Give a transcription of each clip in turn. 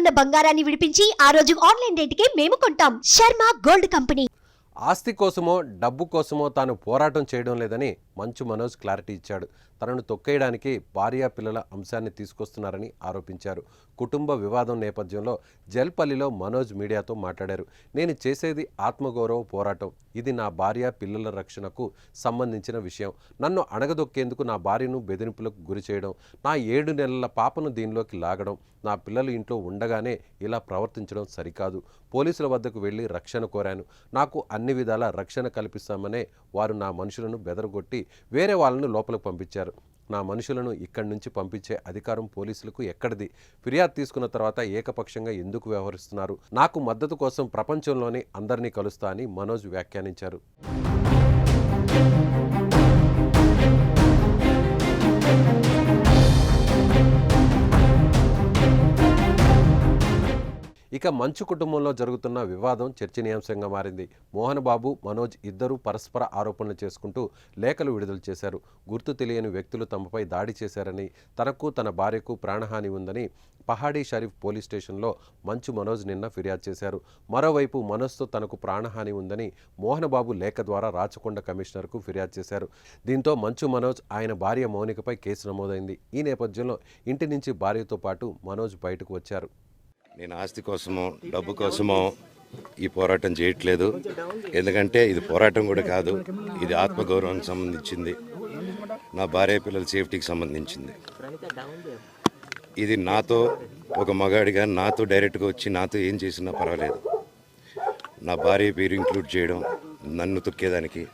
ఉన్న బంగారాన్ని విడిపించి ఆ రోజు ఆన్లైన్ రేటుకే మేము కొంటాం. Sharma gold company. ఆస్తి కోసమో డబ్బు కోసమో తాను పోరాటం చేయడం లేదని మంచు మనోజ్ క్లారిటీ ఇచ్చాడు. తనను తొక్కేయడానికి భార్యా పిల్లల అంశాన్ని తీసుకొస్తున్నారని ఆరోపించారు. కుటుంబ వివాదం నేపథ్యంలో జల్పల్లిలో మనోజ్ మీడియాతో మాట్లాడారు. నేను చేసేది ఆత్మగౌరవ పోరాటం. ఇది నా భార్య పిల్లల రక్షణకు సంబంధించిన విషయం. నన్ను అణగదొక్కేందుకు నా భార్యను బెదిరింపులకు గురి చేయడం, నా 7 నెలల పాపను దీనిలోకి లాగడం, నా పిల్లలు ఇంట్లో ఉండగానే ఇలా ప్రవర్తించడం సరికాదు. పోలీసుల వద్దకు వెళ్ళి రక్షణ కోరాను. నాకు అన్ని విధాల రక్షణ కల్పిస్తామనే వారు నా మనుషులను బెదరగొట్టి వేరే వాళ్ళను లోపలికి పంపించారు. నా మనుషులను ఇక్కడి నుంచి పంపించే అధికారం పోలీసులకు ఎక్కడిది? ఫిర్యాదు తీసుకున్న తర్వాత ఏకపక్షంగా ఎందుకు వ్యవహరిస్తున్నారు? నాకు మద్దతు కోసం ప్రపంచంలోని అందరినీ కలుస్తా అని మనోజ్ వ్యాఖ్యానించారు. ఇక మంచు కుటుంబంలో జరుగుతున్న వివాదం చర్చనీయాంశంగా మారింది. మోహన్ బాబు, మనోజ్ ఇద్దరూ పరస్పర ఆరోపణలు చేసుకుంటూ లేఖలు విడుదల చేశారు. గుర్తు తెలియని వ్యక్తులు తమపై దాడి చేశారని, తనకు తన భార్యకు ప్రాణహాని ఉందని పహాడీ షరీఫ్ పోలీస్ స్టేషన్లో మంచు మనోజ్ నిన్న ఫిర్యాదు చేశారు. మరోవైపు మనోజ్తో తనకు ప్రాణహాని ఉందని మోహన్ బాబు లేఖ ద్వారా రాచకొండ కమిషనర్కు ఫిర్యాదు చేశారు. దీంతో మంచు మనోజ్, ఆయన భార్య మౌనికపై కేసు నమోదైంది. ఈ నేపథ్యంలో ఇంటి నుంచి భార్యతో పాటు మనోజ్ బయటకు వచ్చారు. నేను ఆస్తి కోసమో డబ్బు కోసమో ఈ పోరాటం చేయట్లేదు. ఎందుకంటే ఇది పోరాటం కూడా కాదు, ఇది ఆత్మగౌరవానికి సంబంధించింది, నా భార్య పిల్లల సేఫ్టీకి సంబంధించింది. ఇది నాతో ఒక మగాడిగా నాతో డైరెక్ట్గా వచ్చి నాతో ఏం చేసినా పర్వాలేదు. నా భార్య పేరు ఇంక్లూడ్ చేయడం, నన్ను తొక్కేదానికి,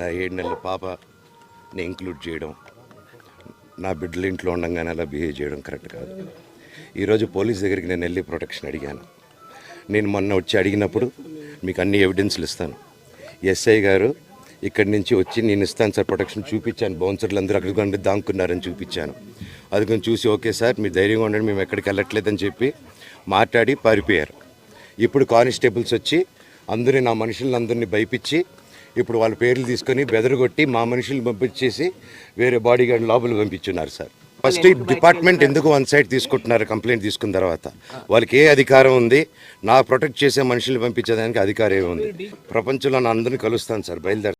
నా 7 నెలల పాపని ఇంక్లూడ్ చేయడం, నా బిడ్డల ఇంట్లో ఉండగానే అలా బిహేవ్ చేయడం కరెక్ట్ కాదు. ఈరోజు పోలీస్ దగ్గరికి నేను వెళ్ళి ప్రొటెక్షన్ అడిగాను. నేను మొన్న వచ్చి అడిగినప్పుడు మీకు అన్ని ఎవిడెన్స్లు ఇస్తాను. ఎస్ఐ గారు ఇక్కడి నుంచి వచ్చి నేను ఇస్తాను సార్ ప్రొటెక్షన్ చూపించాను. బౌన్సర్లు అందరూ అక్కడికి దాక్కున్నారని చూపించాను. అది కొంచెం చూసి ఓకే సార్ మీరు ధైర్యంగా ఉండండి, మేము ఎక్కడికి వెళ్ళట్లేదని చెప్పి మాట్లాడి పారిపోయారు. ఇప్పుడు కానిస్టేబుల్స్ వచ్చి అందరూ నా మనుషులందరినీ భయపించి ఇప్పుడు వాళ్ళ పేర్లు తీసుకొని బెదరగొట్టి మా మనుషులు పంపించేసి వేరే బాడీ గార్డ్ లోపల పంపించున్నారు సార్. ఫస్ట్ డిపార్ట్మెంట్ ఎందుకు వన్ సైడ్ తీసుకుంటున్నారు? కంప్లైంట్ తీసుకున్న తర్వాత వాళ్ళకి ఏ అధికారం ఉంది? నా ప్రొటెక్ట్ చేసే మనుషుల్ని పంపించేదానికి అధికారం ఏముంది? ప్రపంచంలో నా అందరినీ కలుస్తాను సార్, బయలుదేరుతాను.